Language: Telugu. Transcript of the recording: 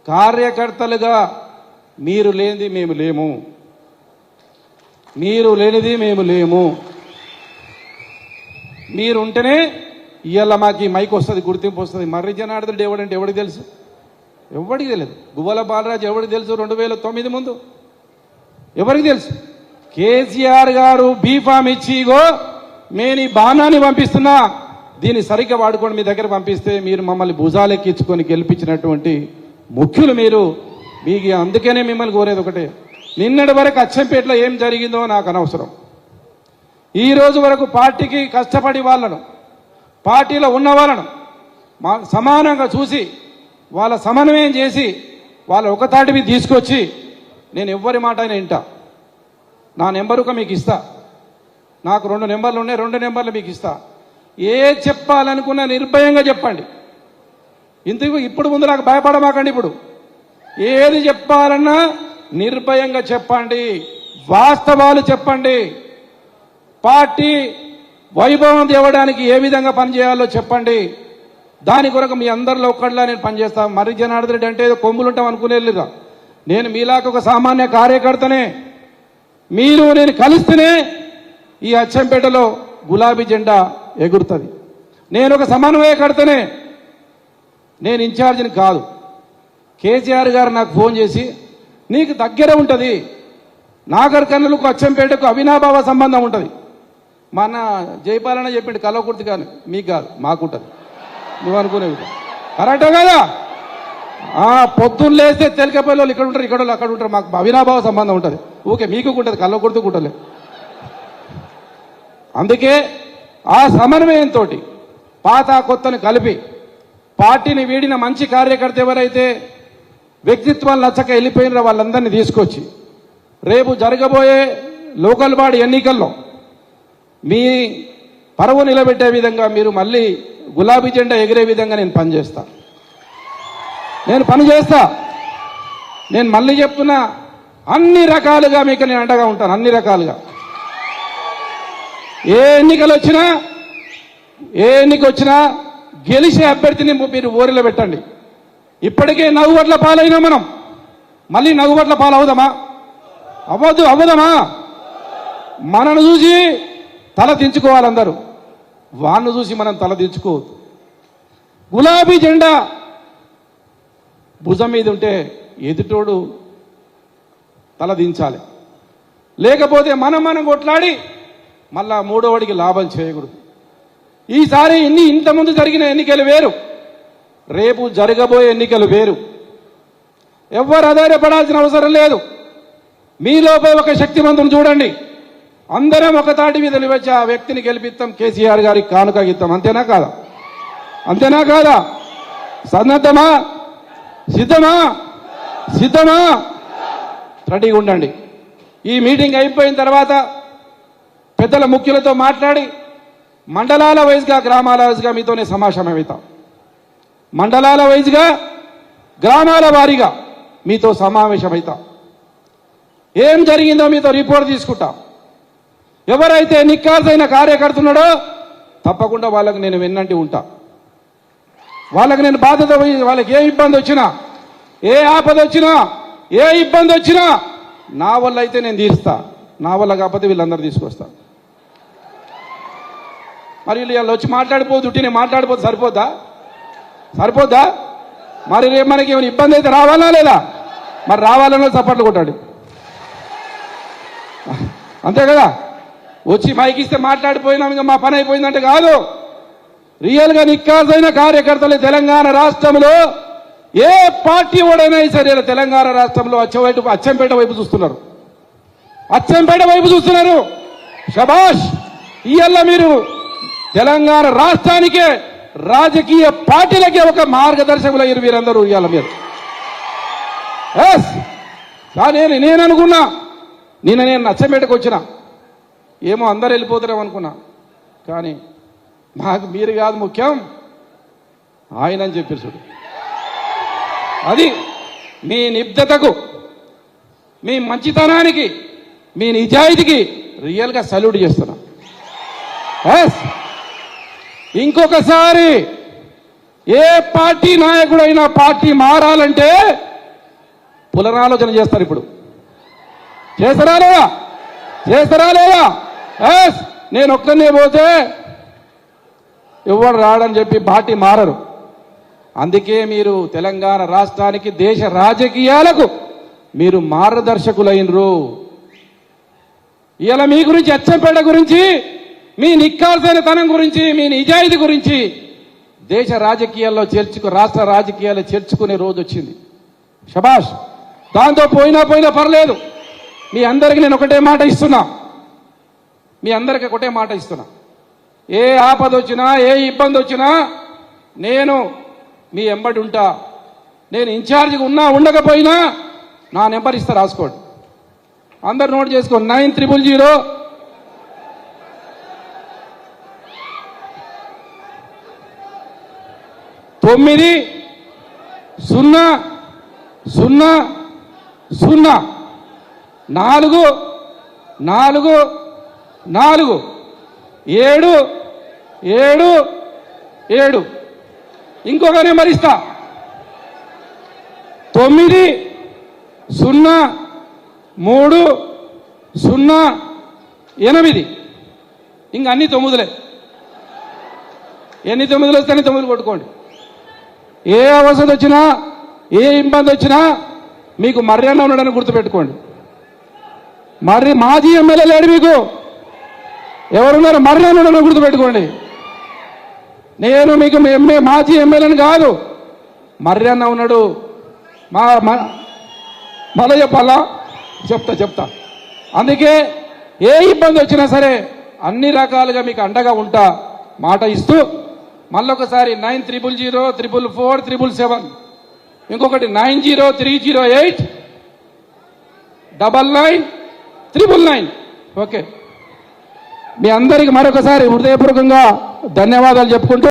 కార్యకర్తలుగా మీరు లేనిది మేము లేము, మీరు లేనిది మేము లేము. మీరు ఉంటేనే ఇవాళ మాకు మైక్ వస్తుంది, గుర్తింపు వస్తుంది. మర్రి జనార్దనుడు ఎవడంటే ఎవరికి తెలుసు? ఎవరికి తెలియదు. గువ్వల బాలరాజు ఎవరికి తెలుసు 2009 ముందు? ఎవరికి తెలుసు? కేసీఆర్ గారు బీఫామ్ ఇచ్చి ఇగో నేను ఈ బాణాన్ని పంపిస్తున్నా, దీన్ని సరిగ్గా వాడుకొని మీ దగ్గర పంపిస్తే మీరు మమ్మల్ని భుజాలెక్కించుకొని గెలిపించినటువంటి ముఖ్యులు మీరు. మీకు అందుకనే మిమ్మల్ని కోరేది ఒకటే, నిన్నటి వరకు అచ్చంపేటలో ఏం జరిగిందో నాకు అనవసరం. ఈ రోజు వరకు పార్టీకి కష్టపడి వాళ్ళను, పార్టీలో ఉన్న వాళ్ళను సమానంగా చూసి వాళ్ళ సమన్వయం చేసి వాళ్ళ ఒకతాటి మీద తీసుకొచ్చి నేను ఎవ్వరి మాట అయినా వింటా. నా నెంబరుక మీకు ఇస్తా. నాకు 2 నెంబర్లు ఉన్నాయి, 2 నెంబర్లు మీకు ఇస్తా. ఏ చెప్పాలనుకున్నా నిర్భయంగా చెప్పండి. ఇంతకు ఇప్పుడు ముందు నాకు భయపడమాకండి. ఇప్పుడు ఏది చెప్పాలన్నా నిర్భయంగా చెప్పండి, వాస్తవాలు చెప్పండి. పార్టీ వైభవం తేవడానికి ఏ విధంగా పనిచేయాలో చెప్పండి. దాని కొరకు మీ అందరిలో ఒక్కడిలా నేను పనిచేస్తాను. మర్రి జనార్దన్ రెడ్డి అంటే ఏదో కొమ్ములుంటాం అనుకునేలేదా? నేను మీలాగా ఒక సామాన్య కార్యకర్తనే. మీరు నేను కలిస్తేనే ఈ అచ్చంపేటలో గులాబీ జెండా ఎగురుతుంది. నేను ఒక సమన్వయకర్తనే, నేను ఇన్ఛార్జిని కాదు. కేసీఆర్ గారు నాకు ఫోన్ చేసి నీకు దగ్గర ఉంటుంది, నాగర్ కర్నూలుకు అచ్చంపేటకు అవినాభావ సంబంధం ఉంటుంది. మన జయపాలన చెప్పిండు కల్వకుర్తి కానీ మీకు కాదు మాకుంటుంది. నువ్వు అనుకునేవి కరెక్టే కదా? పొద్దున్న లేస్తే తెలకపల్లి వాళ్ళు ఇక్కడ ఉంటారు, ఇక్కడ అక్కడ ఉంటారు. మాకు అవినాభావ సంబంధం ఉంటుంది. ఓకే మీకు ఉంటుంది, కల్వకుర్తికి ఉంటుంది. అందుకే ఆ సమన్వయంతో పాత కొత్తని కలిపి పార్టీని వీడిన మంచి కార్యకర్త ఎవరైతే వ్యక్తిత్వాలు నచ్చక వెళ్ళిపోయినారో వాళ్ళందరినీ తీసుకొచ్చి రేపు జరగబోయే లోకల్ బాడీ ఎన్నికల్లో మీ పరువు నిలబెట్టే విధంగా మీరు మళ్ళీ గులాబీ జెండా ఎగిరే విధంగా నేను పనిచేస్తా. నేను మళ్ళీ చెప్తున్నా, అన్ని రకాలుగా మీకు నేను అండగా ఉంటాను. అన్ని రకాలుగా ఏ ఎన్నిక వచ్చినా గెలిచే అభ్యర్థిని మీరు ఓరిలో పెట్టండి. ఇప్పటికే నవ్వుబట్ల పాలైనా మనం మళ్ళీ నవ్వుబట్ల పాలవుదామా? అవ్వదమా? మనను చూసి తల దించుకోవాలి అందరూ, వాణ్ణి చూసి మనం తల దించుకోవద్దు. గులాబీ జెండా భుజం మీద ఉంటే ఎదుటోడు తల దించాలి. లేకపోతే మనం కొట్లాడి మళ్ళా మూడోవాడికి లాభం చేయకూడదు. ఈసారి ఇంతకుముందు జరిగిన ఎన్నికలు వేరు, రేపు జరగబోయే ఎన్నికలు వేరు. ఎవ్వరు ఆధారపడాల్సిన అవసరం లేదు. మీలోపే ఒక శక్తివంతుని చూడండి. అందరం ఒక తాటి మీద నిలబెచ్చి ఆ వ్యక్తిని గెలిపిస్తాం, కేసీఆర్ గారికి కానుక ఇస్తాం. అంతేనా కాదా? సన్నద్ధమా? సిద్ధమా? రెడీగా ఉండండి. ఈ మీటింగ్ అయిపోయిన తర్వాత పెద్దల ముఖ్యులతో మాట్లాడి మండలాల వైజ్గా, గ్రామాల వైజ్గా మీతోనే సమావేశమవుతాం. మండలాల వైజ్గా, గ్రామాల వారీగా మీతో సమావేశమవుతాం. ఏం జరిగిందో మీతో రిపోర్ట్ తీసుకుంటాం. ఎవరైతే నిక్కాసైన కార్యకర్త ఉన్నాడో తప్పకుండా వాళ్ళకి నేను వెన్నంటి ఉంటా. వాళ్ళకి నేను బాధ్యత వహించి వాళ్ళకి ఏ ఇబ్బంది వచ్చినా, ఏ ఆపద వచ్చినా, ఏ ఇబ్బంది వచ్చినా నా వల్ల అయితే నేను తీరుస్తా. నా వల్ల కాకపోతే వీళ్ళందరూ తీసుకొస్తా. మరి వీళ్ళు వచ్చి మాట్లాడిపోదు, నేను మాట్లాడిపోతే సరిపోద్దా? మరి రేపు మనకి ఏమైనా ఇబ్బంది అయితే రావాలా లేదా? మరి రావాలన్నా చప్పట్లు కొట్టాడు. అంతే కదా? వచ్చి మైక్ ఇస్తే మాట్లాడిపోయినాం ఇంకా మా పని అయిపోయిందంటే కాదు. రియల్గా నిక్కాసైన కార్యకర్తలు తెలంగాణ రాష్ట్రంలో ఏ పార్టీ ఓడైనా సరే తెలంగాణ రాష్ట్రంలో అచ్చంపేట వైపు చూస్తున్నారు. శభాష్! ఇయ్యల్ల మీరు తెలంగాణ రాష్ట్రానికే, రాజకీయ పార్టీలకే ఒక మార్గదర్శకులు అయ్యారు మీరందరూ. ఇవాళ మీరు నేను అనుకున్నా, నేను అచ్చంపేటకు వచ్చిన ఏమో అందరు వెళ్ళిపోతారేమో అనుకున్నా. కానీ మాకు మీరు కాదు ముఖ్యం, ఆయన అని చెప్పారు. చూడు, అది మీ నిబద్ధతకు, మీ మంచితనానికి, మీ నిజాయితీకి రియల్గా సల్యూట్ చేస్తున్నా. ఇంకొకసారి ఏ పార్టీ నాయకుడైనా పార్టీ మారాలంటే పునరాలోచన చేస్తారు. ఇప్పుడు చేస్తారా లేదా? చేస్తారా లేదా? ఎస్, నేను ఒక్కనే పోతే ఎవరు రాడని చెప్పి పార్టీ మారరు. అందుకే మీరు తెలంగాణ రాష్ట్రానికి, దేశ రాజకీయాలకు మీరు మార్గదర్శకులైనరు. ఇలా మీ గురించి, అచ్చంపేట గురించి, మీ నిక్కాల్సిన తనం గురించి, మీ నిజాయితీ గురించి దేశ రాజకీయాల్లో రాష్ట్ర రాజకీయాల్లో చేర్చుకునే రోజు వచ్చింది. శబాష్. దాంతో పోయినా పర్లేదు. మీ అందరికీ నేను ఒకటే మాట ఇస్తున్నా. మీ అందరికీ ఒకటే మాట ఇస్తున్నా. ఏ ఆపద వచ్చినా, ఏ ఇబ్బంది వచ్చినా నేను మీ ఎంబడి ఉంటా. నేను ఇన్ఛార్జిగా ఉన్నా ఉండకపోయినా నా నెంబర్ ఇస్తా, రాసుకోండి. అందరు నోట్ చేసుకోండి. 9000 9004477. ఇంకొక నెంబర్ ఇస్తా, 903008. ఇంక అన్ని 9లే. ఎన్ని 9లు వస్తే 9 కొట్టుకోండి. ఏ అవసరం వచ్చినా, ఏ ఇబ్బంది వచ్చినా మీకు మర్యాద ఉండడానికి గుర్తుపెట్టుకోండి. మాజీ ఎమ్మెల్యే లేడు మీకు, ఎవరున్నారు? మర్యాద ఉండడానికి గుర్తుపెట్టుకోండి. నేను మీకు మాజీ ఎమ్మెల్యేని కాదు, మర్యాద ఉన్నాడు. మళ్ళీ చెప్పాలా? చెప్తా. అందుకే ఏ ఇబ్బంది వచ్చినా సరే అన్ని రకాలుగా మీకు అండగా ఉంటా మాట ఇస్తూ, మళ్ళొకసారి 90004447, ఇంకొకటి 9030899999. ఓకే, మీ అందరికి మరొకసారి హృదయపూర్వకంగా ధన్యవాదాలు చెప్పుకుంటూ